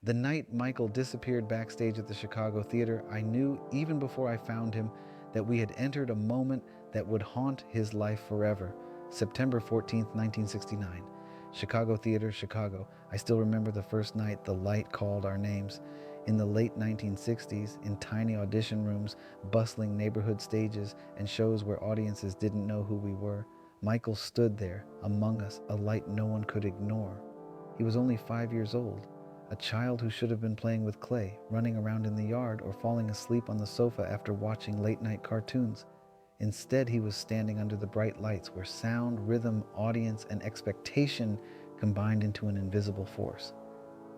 The night Michael disappeared backstage at the Chicago theater, I knew, even before I found him, that we had entered a moment that would haunt his life forever. September 14th, 1969. Chicago Theater, Chicago. I still remember the first night the light called our names. In the late 1960s, in tiny audition rooms, bustling neighborhood stages, and shows where audiences didn't know who we were, Michael stood there, among us, a light no one could ignore. He was only 5 years old, a child who should have been playing with clay, running around in the yard, or falling asleep on the sofa after watching late-night cartoons. Instead, he was standing under the bright lights where sound, rhythm, audience, and expectation combined into an invisible force.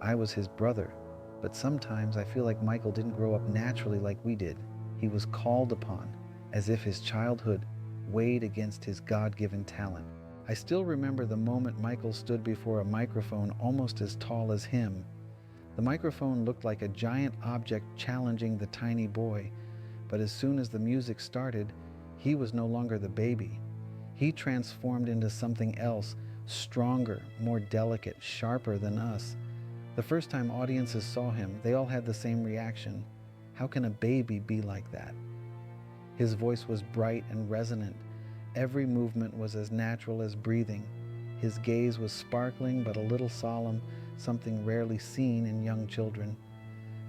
I was his brother, but sometimes I feel like Michael didn't grow up naturally like we did. He was called upon, as if his childhood weighed against his God-given talent. I still remember the moment Michael stood before a microphone almost as tall as him. The microphone looked like a giant object challenging the tiny boy, but as soon as the music started, he was no longer the baby. He transformed into something else, stronger, more delicate, sharper than us. The first time audiences saw him, they all had the same reaction. How can a baby be like that? His voice was bright and resonant. Every movement was as natural as breathing. His gaze was sparkling but a little solemn, something rarely seen in young children.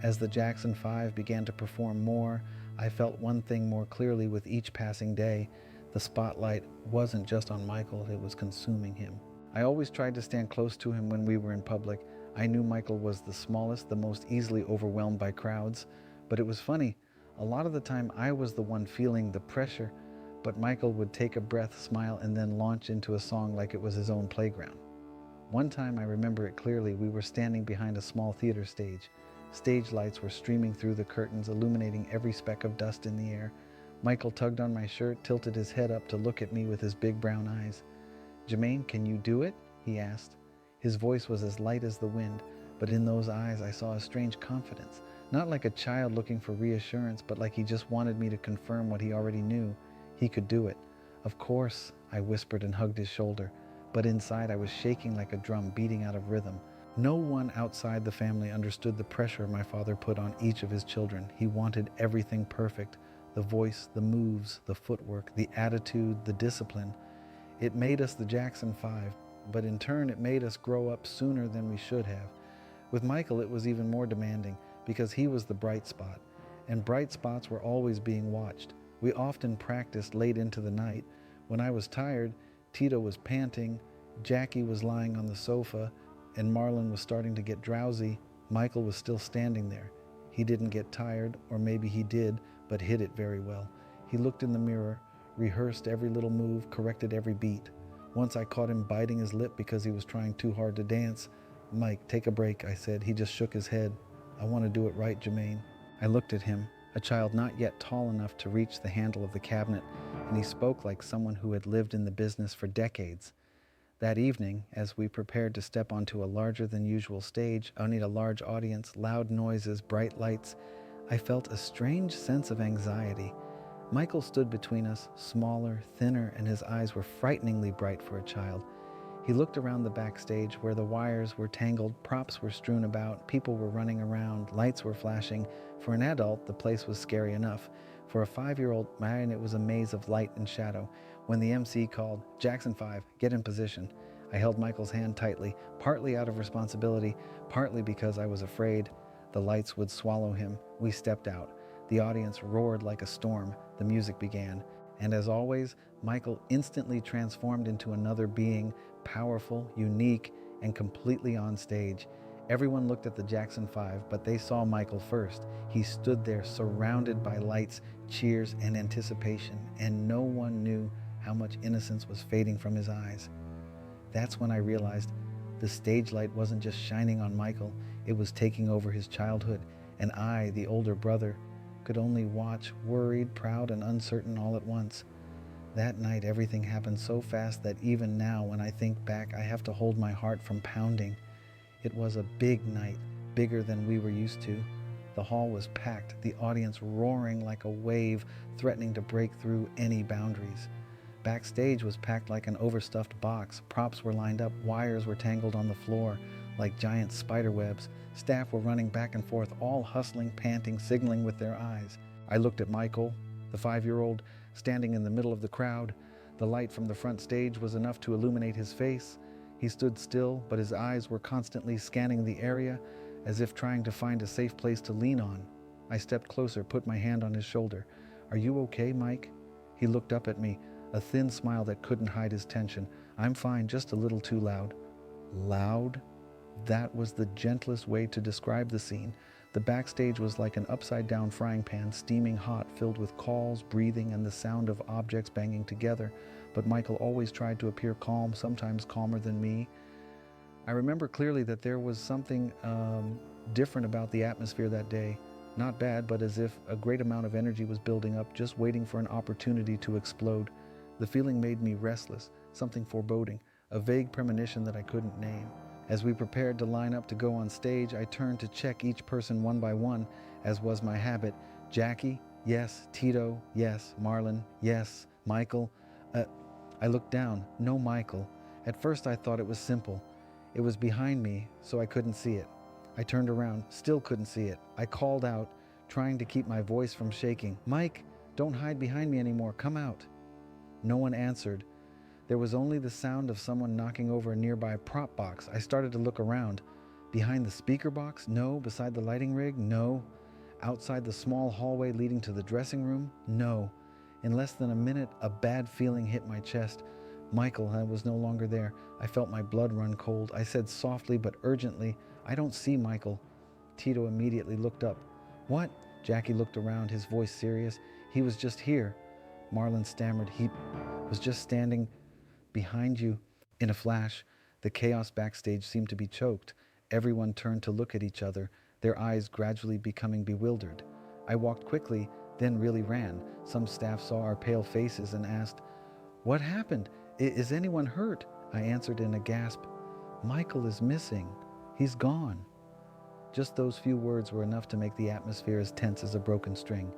As the Jackson 5 began to perform more, I felt one thing more clearly with each passing day. The spotlight wasn't just on Michael, it was consuming him. I always tried to stand close to him when we were in public. I knew Michael was the smallest, the most easily overwhelmed by crowds. But it was funny, a lot of the time I was the one feeling the pressure, but Michael would take a breath, smile, and then launch into a song like it was his own playground. One time, I remember it clearly, we were standing behind a small theater stage. Stage lights were streaming through the curtains, illuminating every speck of dust in the air. Michael tugged on my shirt, tilted his head up to look at me with his big brown eyes. "Jermaine, can you do it?" he asked. His voice was as light as the wind, but in those eyes I saw a strange confidence. Not like a child looking for reassurance, but like he just wanted me to confirm what he already knew. He could do it. "Of course," I whispered and hugged his shoulder, but inside I was shaking like a drum beating out of rhythm. No one outside the family understood the pressure my father put on each of his children. He wanted everything perfect: the voice, the moves, the footwork, the attitude, the discipline. It made us the Jackson 5, but in turn it made us grow up sooner than we should have. With Michael it was even more demanding because he was the bright spot, and bright spots were always being watched. We often practiced late into the night. When I was tired, Tito was panting, Jackie was lying on the sofa, and Marlon was starting to get drowsy. Michael was still standing there. He didn't get tired, or maybe he did, but hid it very well. He looked in the mirror, rehearsed every little move, corrected every beat. Once I caught him biting his lip because he was trying too hard to dance. "Mike, take a break," I said. He just shook his head. "I want to do it right, Jermaine." I looked at him, a child not yet tall enough to reach the handle of the cabinet, and he spoke like someone who had lived in the business for decades. That evening, as we prepared to step onto a larger than usual stage, owning a large audience, loud noises, bright lights, I felt a strange sense of anxiety. Michael stood between us, smaller, thinner, and his eyes were frighteningly bright for a child. He looked around the backstage where the wires were tangled, props were strewn about, people were running around, lights were flashing. For an adult, the place was scary enough. For a 5-year-old, man, it was a maze of light and shadow. When the MC called, "Jackson 5, get in position," I held Michael's hand tightly, partly out of responsibility, partly because I was afraid the lights would swallow him. We stepped out. The audience roared like a storm. The music began. And as always, Michael instantly transformed into another being, powerful, unique, and completely on stage. Everyone looked at the Jackson 5, but they saw Michael first. He stood there surrounded by lights, cheers, and anticipation, and no one knew how much innocence was fading from his eyes. That's when I realized the stage light wasn't just shining on Michael, it was taking over his childhood, and I, the older brother, could only watch, worried, proud, and uncertain all at once. That night, everything happened so fast that even now, when I think back, I have to hold my heart from pounding. It was a big night, bigger than we were used to. The hall was packed, the audience roaring like a wave, threatening to break through any boundaries. Backstage was packed like an overstuffed box. Props were lined up, wires were tangled on the floor. like giant spider webs. Staff were running back and forth, all hustling, panting, signaling with their eyes. I looked at Michael, the 5-year-old, standing in the middle of the crowd. The light from the front stage was enough to illuminate his face. He stood still, but his eyes were constantly scanning the area, as if trying to find a safe place to lean on. I stepped closer, put my hand on his shoulder. "Are you okay, Mike?" He looked up at me, a thin smile that couldn't hide his tension. "I'm fine, just a little too loud." Loud? That was the gentlest way to describe the scene. The backstage was like an upside-down frying pan, steaming hot, filled with calls, breathing, and the sound of objects banging together. But Michael always tried to appear calm, sometimes calmer than me. I remember clearly that there was something different about the atmosphere that day. Not bad, but as if a great amount of energy was building up, just waiting for an opportunity to explode. The feeling made me restless, something foreboding, a vague premonition that I couldn't name. As we prepared to line up to go on stage, I turned to check each person one by one, as was my habit. Jackie? Yes. Tito? Yes. Marlon? Yes. Michael? I looked down. No Michael. At first I thought it was simple. It was behind me, so I couldn't see it. I turned around, still couldn't see it. I called out, trying to keep my voice from shaking. "Mike, don't hide behind me anymore. Come out." No one answered. There was only the sound of someone knocking over a nearby prop box. I started to look around. Behind the speaker box? No. Beside the lighting rig? No. Outside the small hallway leading to the dressing room? No. In less than a minute, a bad feeling hit my chest. Michael was no longer there. I felt my blood run cold. I said softly but urgently, "I don't see Michael." Tito immediately looked up. "What?" Jackie looked around, his voice serious. "He was just here." Marlon stammered. "He was just standing behind you." In a flash, the chaos backstage seemed to be choked. Everyone turned to look at each other, their eyes gradually becoming bewildered. I walked quickly, then really ran. Some staff saw our pale faces and asked, "What happened? Is anyone hurt?" I answered in a gasp, "Michael is missing. He's gone." Just those few words were enough to make the atmosphere as tense as a broken string.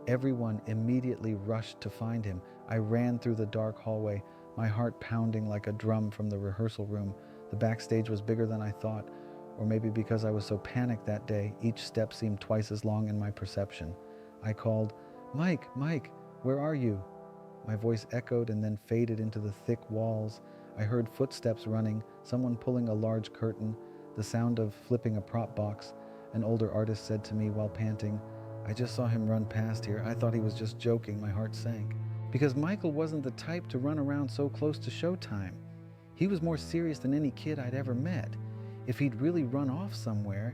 Everyone immediately rushed to find him. I ran through the dark hallway, my heart pounding like a drum from the rehearsal room. The backstage was bigger than I thought, or maybe because I was so panicked that day, each step seemed twice as long in my perception. I called, "Mike, Mike, where are you?" My voice echoed and then faded into the thick walls. I heard footsteps running, someone pulling a large curtain, the sound of flipping a prop box. An older artist said to me while panting, "I just saw him run past here. I thought he was just joking." My heart sank. Because Michael wasn't the type to run around so close to showtime. He was more serious than any kid I'd ever met. If he'd really run off somewhere,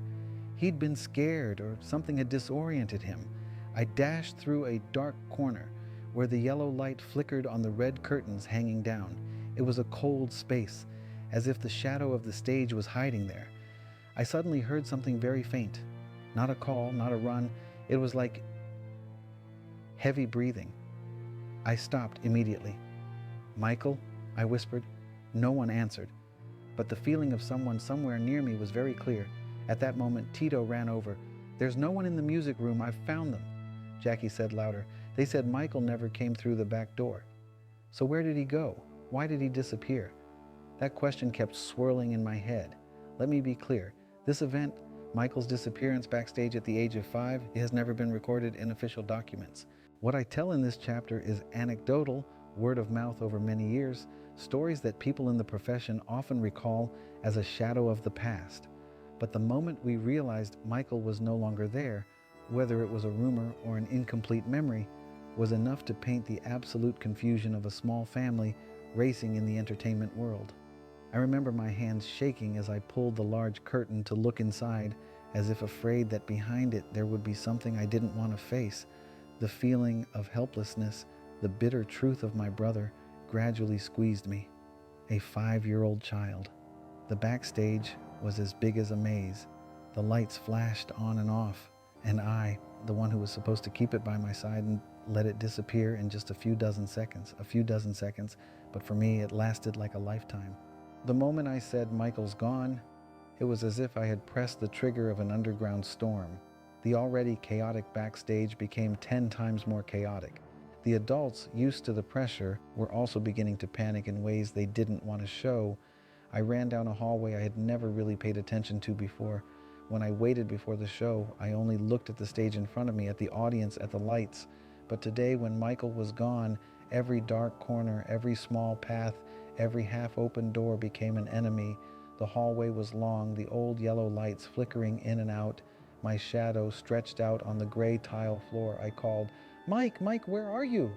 he'd been scared or something had disoriented him. I dashed through a dark corner where the yellow light flickered on the red curtains hanging down. It was a cold space, as if the shadow of the stage was hiding there. I suddenly heard something very faint. Not a call, not a run. It was like heavy breathing. I stopped immediately. "Michael?" I whispered. No one answered, but the feeling of someone somewhere near me was very clear. At that moment, Tito ran over. "There's no one in the music room. I've found them," Jackie said louder. "They said Michael never came through the back door." So where did he go? Why did he disappear? That question kept swirling in my head. Let me be clear. This event, Michael's disappearance backstage at the age of 5, has never been recorded in official documents. What I tell in this chapter is anecdotal, word of mouth over many years, stories that people in the profession often recall as a shadow of the past. But the moment we realized Michael was no longer there, whether it was a rumor or an incomplete memory, was enough to paint the absolute confusion of a small family racing in the entertainment world. I remember my hands shaking as I pulled the large curtain to look inside, as if afraid that behind it there would be something I didn't want to face. The feeling of helplessness, the bitter truth of my brother, gradually squeezed me. A 5-year-old child. The backstage was as big as a maze. The lights flashed on and off, and I, the one who was supposed to keep it by my side, and let it disappear in just a few dozen seconds, but for me it lasted like a lifetime. The moment I said Michael's gone, it was as if I had pressed the trigger of an underground storm. The already chaotic backstage became 10 times more chaotic. The adults, used to the pressure, were also beginning to panic in ways they didn't want to show. I ran down a hallway I had never really paid attention to before. When I waited before the show, I only looked at the stage in front of me, at the audience, at the lights. But today, when Michael was gone, every dark corner, every small path, every half-open door became an enemy. The hallway was long, the old yellow lights flickering in and out. My shadow stretched out on the gray tile floor. I called, "Mike, Mike, where are you?"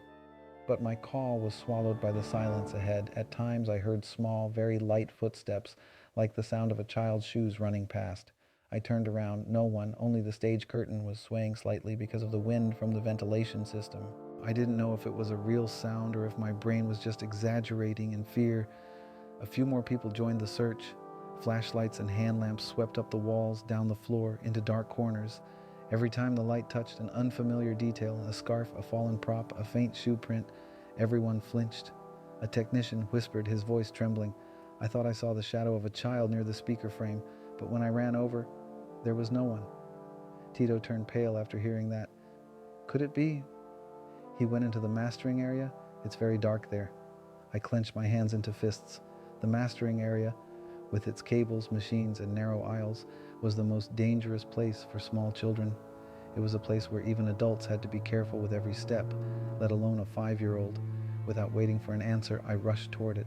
But my call was swallowed by the silence ahead. At times I heard small, very light footsteps, like the sound of a child's shoes running past. I turned around. No one, only the stage curtain was swaying slightly because of the wind from the ventilation system. I didn't know if it was a real sound or if my brain was just exaggerating in fear. A few more people joined the search. Flashlights and hand lamps swept up the walls, down the floor, into dark corners. Every time the light touched an unfamiliar detail, a scarf, a fallen prop, a faint shoe print, everyone flinched. A technician whispered, his voice trembling. I thought I saw the shadow of a child near the speaker frame, but when I ran over, there was no one. Tito turned pale after hearing that. Could it be? He went into the mastering area. It's very dark there. I clenched my hands into fists. The mastering area, with its cables, machines, and narrow aisles, was the most dangerous place for small children. It was a place where even adults had to be careful with every step, let alone a 5-year-old. Without waiting for an answer, I rushed toward it.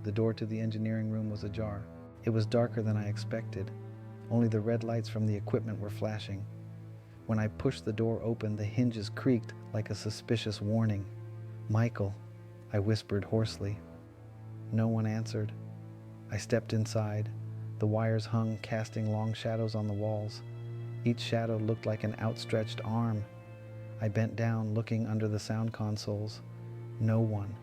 The door to the engineering room was ajar. It was darker than I expected. Only the red lights from the equipment were flashing. When I pushed the door open, the hinges creaked like a suspicious warning. "Michael," I whispered hoarsely. No one answered. I stepped inside. The wires hung, casting long shadows on the walls. Each shadow looked like an outstretched arm. I bent down, looking under the sound consoles. No one.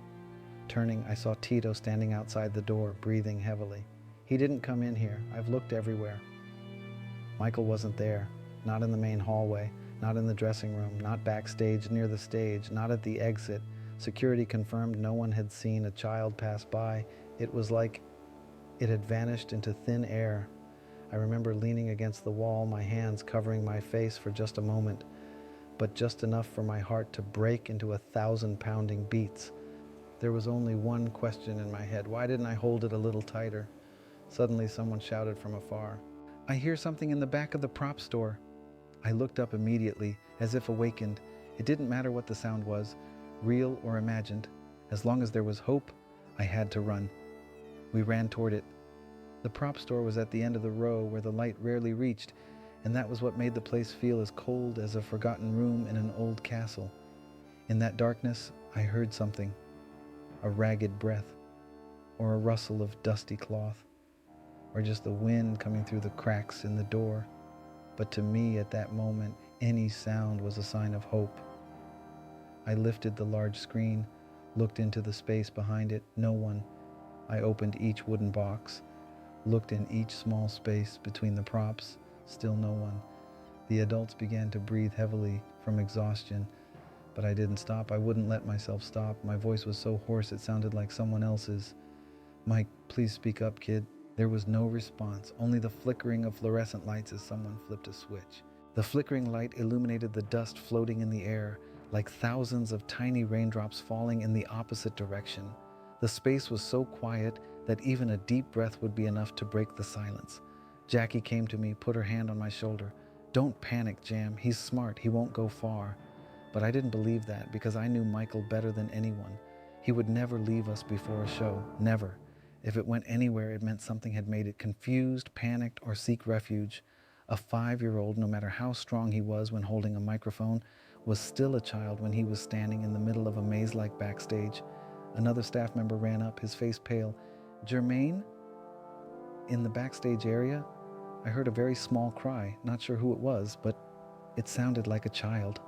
Turning, I saw Tito standing outside the door, breathing heavily. He didn't come in here. I've looked everywhere. Michael wasn't there. Not in the main hallway, not in the dressing room, not backstage near the stage, not at the exit. Security confirmed no one had seen a child pass by. It was like it had vanished into thin air. I remember leaning against the wall, my hands covering my face for just a moment, but just enough for my heart to break into 1,000 pounding beats. There was only one question in my head. Why didn't I hold it a little tighter? Suddenly, someone shouted from afar, "I hear something in the back of the prop store." I looked up immediately, as if awakened. It didn't matter what the sound was, real or imagined. As long as there was hope, I had to run. We ran toward it. The prop store was at the end of the row where the light rarely reached, and that was what made the place feel as cold as a forgotten room in an old castle. In that darkness, I heard something, a ragged breath, or a rustle of dusty cloth, or just the wind coming through the cracks in the door. But to me, at that moment, any sound was a sign of hope. I lifted the large screen, looked into the space behind it. No one. I opened each wooden box, looked in each small space between the props. Still no one. The adults began to breathe heavily from exhaustion, but I didn't stop. I wouldn't let myself stop. My voice was so hoarse it sounded like someone else's. "Mike, please speak up, kid." There was no response, only the flickering of fluorescent lights as someone flipped a switch. The flickering light illuminated the dust floating in the air, like thousands of tiny raindrops falling in the opposite direction. The space was so quiet that even a deep breath would be enough to break the silence. Jackie came to me, put her hand on my shoulder. "Don't panic, Jam. He's smart. He won't go far." But I didn't believe that because I knew Michael better than anyone. He would never leave us before a show. Never. If it went anywhere, it meant something had made it confused, panicked, or seek refuge. A 5-year-old, no matter how strong he was when holding a microphone, was still a child when he was standing in the middle of a maze-like backstage. Another staff member ran up, his face pale. "Jermaine?" In the backstage area, I heard a very small cry. Not sure who it was, but it sounded like a child.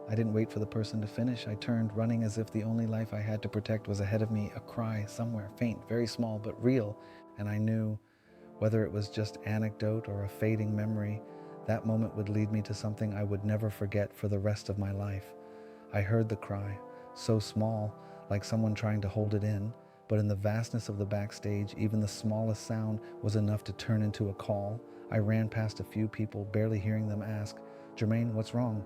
I didn't wait for the person to finish. I turned, running as if the only life I had to protect was ahead of me, a cry somewhere, faint, very small, but real. And I knew, whether it was just anecdote or a fading memory, that moment would lead me to something I would never forget for the rest of my life. I heard the cry, so small, like someone trying to hold it in, but in the vastness of the backstage, even the smallest sound was enough to turn into a call. I ran past a few people, barely hearing them ask, "Jermaine, what's wrong?"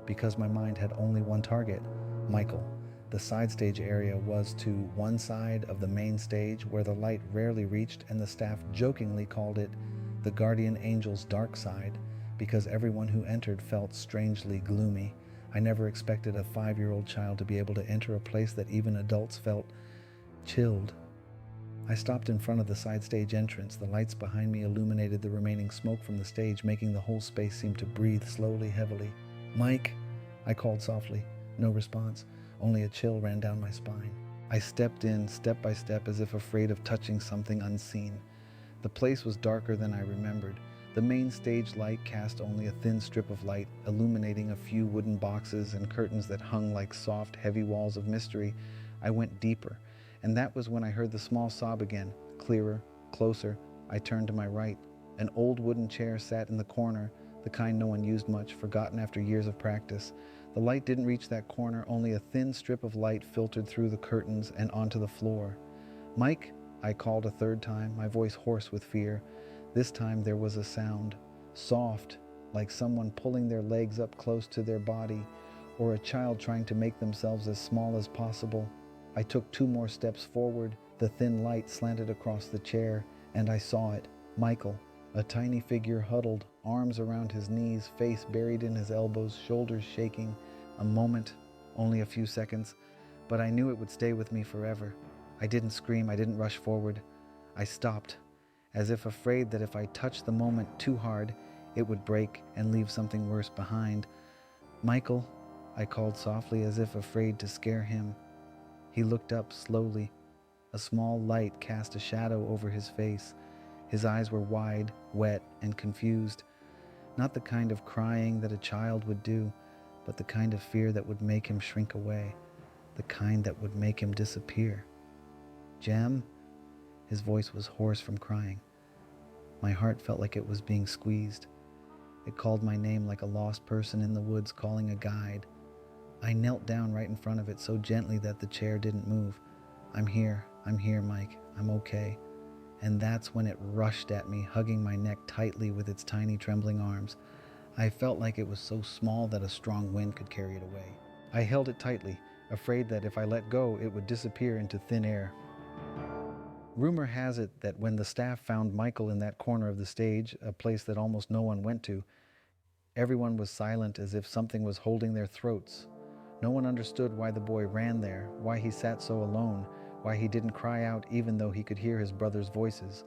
Because my mind had only one target, Michael. The side stage area was to one side of the main stage where the light rarely reached, and the staff jokingly called it the guardian angel's dark side because everyone who entered felt strangely gloomy. I never expected a 5-year-old child to be able to enter a place that even adults felt chilled. I stopped in front of the side stage entrance. The lights behind me illuminated the remaining smoke from the stage, making the whole space seem to breathe slowly, heavily. "Mike," I called softly. No response. Only a chill ran down my spine. I stepped in, step by step, as if afraid of touching something unseen. The place was darker than I remembered. The main stage light cast only a thin strip of light, illuminating a few wooden boxes and curtains that hung like soft, heavy walls of mystery. I went deeper, and that was when I heard the small sob again, clearer, closer. I turned to my right. An old wooden chair sat in the corner, the kind no one used much, forgotten after years of practice. The light didn't reach that corner, only a thin strip of light filtered through the curtains and onto the floor. "Mike," I called a third time, my voice hoarse with fear. This time there was a sound, soft, like someone pulling their legs up close to their body, or a child trying to make themselves as small as possible. I took 2 more steps forward. The thin light slanted across the chair, and I saw it. Michael, a tiny figure huddled, arms around his knees, face buried in his elbows, shoulders shaking. A moment, only a few seconds, but I knew it would stay with me forever. I didn't scream, I didn't rush forward. I stopped, as if afraid that if I touched the moment too hard, it would break and leave something worse behind. "Michael," I called softly, as if afraid to scare him. He looked up slowly. A small light cast a shadow over his face. His eyes were wide, wet, and confused. Not the kind of crying that a child would do, but the kind of fear that would make him shrink away, the kind that would make him disappear. "Jem?" His voice was hoarse from crying. My heart felt like it was being squeezed. It called my name like a lost person in the woods calling a guide. I knelt down right in front of it so gently that the chair didn't move. I'm here, Mike. I'm okay." And that's when it rushed at me, hugging my neck tightly with its tiny trembling arms. I felt like it was so small that a strong wind could carry it away. I held it tightly, afraid that if I let go, it would disappear into thin air. Rumor has it that when the staff found Michael in that corner of the stage, a place that almost no one went to, everyone was silent, as if something was holding their throats. No one understood why the boy ran there, why he sat so alone, why he didn't cry out even though he could hear his brothers' voices.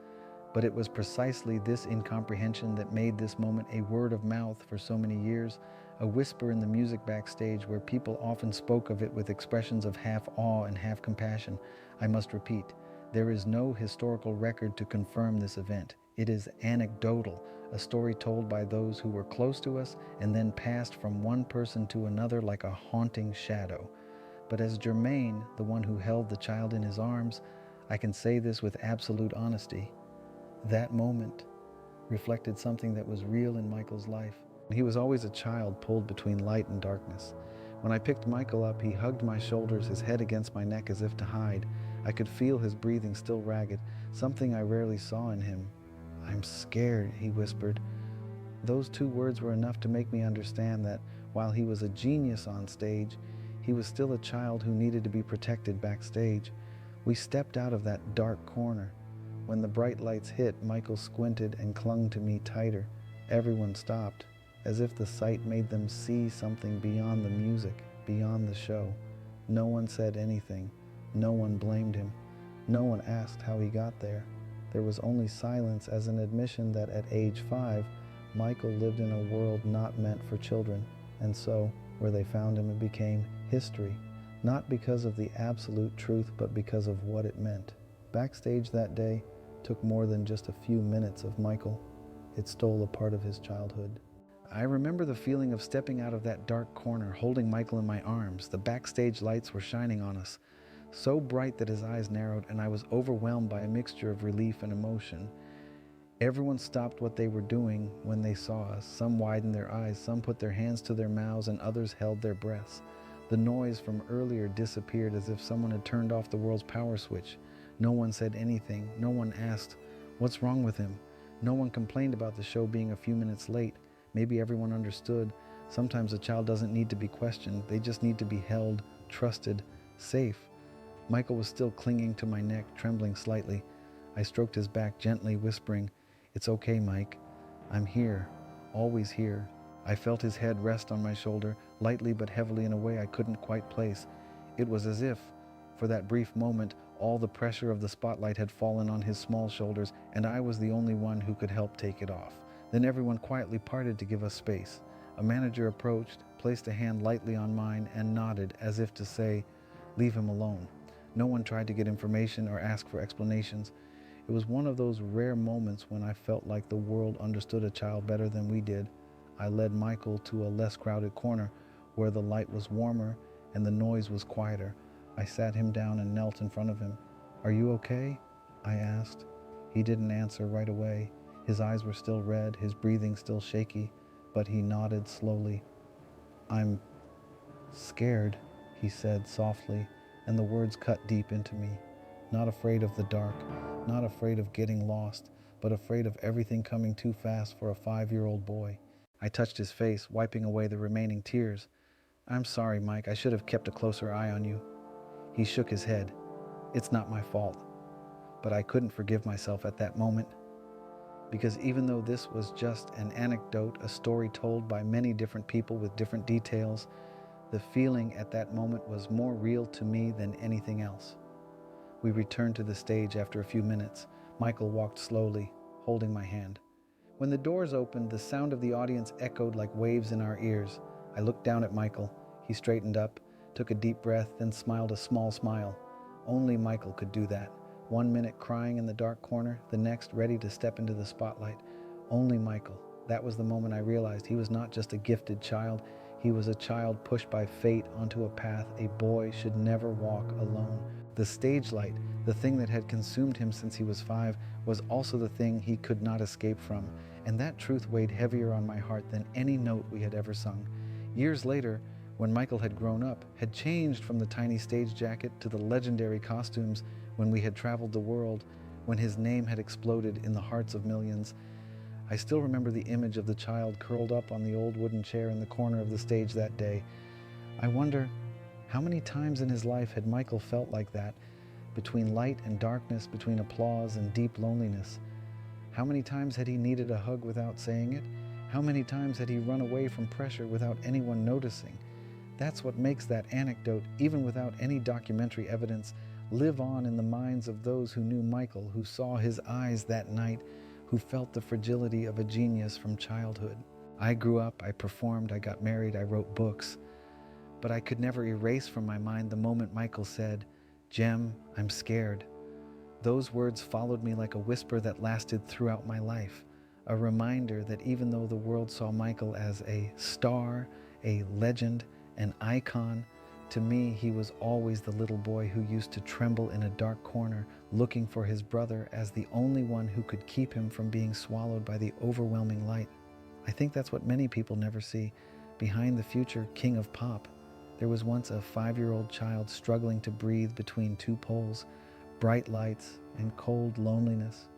But it was precisely this incomprehension that made this moment a word of mouth for so many years, a whisper in the music backstage where people often spoke of it with expressions of half awe and half compassion. I must repeat, there is no historical record to confirm this event. It is anecdotal, a story told by those who were close to us and then passed from one person to another like a haunting shadow. But as Jermaine, the one who held the child in his arms, I can say this with absolute honesty. That moment reflected something that was real in Michael's life. He was always a child pulled between light and darkness. When I picked Michael up, he hugged my shoulders, his head against my neck as if to hide. I could feel his breathing still ragged, something I rarely saw in him. "I'm scared," he whispered. Those 2 words were enough to make me understand that while he was a genius on stage, he was still a child who needed to be protected backstage. We stepped out of that dark corner. When the bright lights hit, Michael squinted and clung to me tighter. Everyone stopped, as if the sight made them see something beyond the music, beyond the show. No one said anything. No one blamed him. No one asked how he got there. There was only silence, as an admission that at age 5, Michael lived in a world not meant for children. And so, where they found him, it became history, not because of the absolute truth, but because of what it meant. Backstage that day took more than just a few minutes of Michael. It stole a part of his childhood. I remember the feeling of stepping out of that dark corner, holding Michael in my arms. The backstage lights were shining on us, so bright that his eyes narrowed, and I was overwhelmed by a mixture of relief and emotion. Everyone stopped what they were doing when they saw us. Some widened their eyes, some put their hands to their mouths, and others held their breaths. The noise from earlier disappeared as if someone had turned off the world's power switch. No one said anything. No one asked, "What's wrong with him?" No one complained about the show being a few minutes late. Maybe everyone understood. Sometimes a child doesn't need to be questioned. They just need to be held, trusted, safe. Michael was still clinging to my neck, trembling slightly. I stroked his back gently, whispering, "It's okay, Mike. I'm here, always here." I felt his head rest on my shoulder, lightly but heavily in a way I couldn't quite place. It was as if, for that brief moment, all the pressure of the spotlight had fallen on his small shoulders, and I was the only one who could help take it off. Then everyone quietly parted to give us space. A manager approached, placed a hand lightly on mine, and nodded as if to say, "Leave him alone." No one tried to get information or ask for explanations. It was one of those rare moments when I felt like the world understood a child better than we did. I led Michael to a less crowded corner where the light was warmer and the noise was quieter. I sat him down and knelt in front of him. "Are you okay?" I asked. He didn't answer right away. His eyes were still red, his breathing still shaky, but he nodded slowly. "I'm scared," he said softly, and the words cut deep into me. Not afraid of the dark, not afraid of getting lost, but afraid of everything coming too fast for a 5-year-old boy. I touched his face, wiping away the remaining tears. "I'm sorry, Mike. I should have kept a closer eye on you." He shook his head. "It's not my fault." But I couldn't forgive myself at that moment. Because even though this was just an anecdote, a story told by many different people with different details, the feeling at that moment was more real to me than anything else. We returned to the stage after a few minutes. Michael walked slowly, holding my hand. When the doors opened, the sound of the audience echoed like waves in our ears. I looked down at Michael. He straightened up, took a deep breath, then smiled a small smile. Only Michael could do that. 1 minute crying in the dark corner, the next ready to step into the spotlight. Only Michael. That was the moment I realized he was not just a gifted child. He was a child pushed by fate onto a path a boy should never walk alone. The stage light, the thing that had consumed him since he was 5, was also the thing he could not escape from, and that truth weighed heavier on my heart than any note we had ever sung. Years later, when Michael had grown up, had changed from the tiny stage jacket to the legendary costumes, when we had traveled the world, when his name had exploded in the hearts of millions, I still remember the image of the child curled up on the old wooden chair in the corner of the stage that day. I wonder, how many times in his life had Michael felt like that, between light and darkness, between applause and deep loneliness? How many times had he needed a hug without saying it? How many times had he run away from pressure without anyone noticing? That's what makes that anecdote, even without any documentary evidence, live on in the minds of those who knew Michael, who saw his eyes that night, who felt the fragility of a genius from childhood. I grew up, I performed, I got married, I wrote books, but I could never erase from my mind the moment Michael said, "Jem, I'm scared." Those words followed me like a whisper that lasted throughout my life, a reminder that even though the world saw Michael as a star, a legend, an icon, to me he was always the little boy who used to tremble in a dark corner, looking for his brother as the only one who could keep him from being swallowed by the overwhelming light. I think that's what many people never see. Behind the future king of pop, there was once a 5-year-old child struggling to breathe between two poles, bright lights and cold loneliness.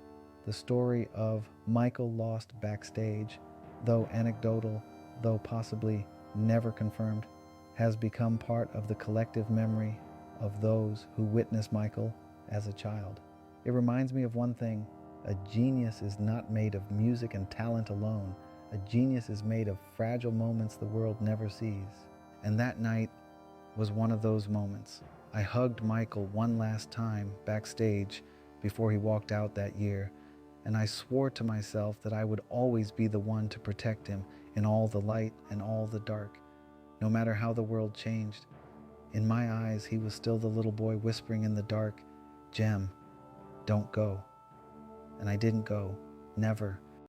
The story of Michael lost backstage, though anecdotal, though possibly never confirmed, has become part of the collective memory of those who witnessed Michael as a child. It reminds me of one thing: a genius is not made of music and talent alone. A genius is made of fragile moments the world never sees. And that night was one of those moments. I hugged Michael one last time backstage before he walked out that year, and I swore to myself that I would always be the one to protect him in all the light and all the dark, no matter how the world changed. In my eyes, he was still the little boy whispering in the dark, "Jem, don't go." And I didn't go, never.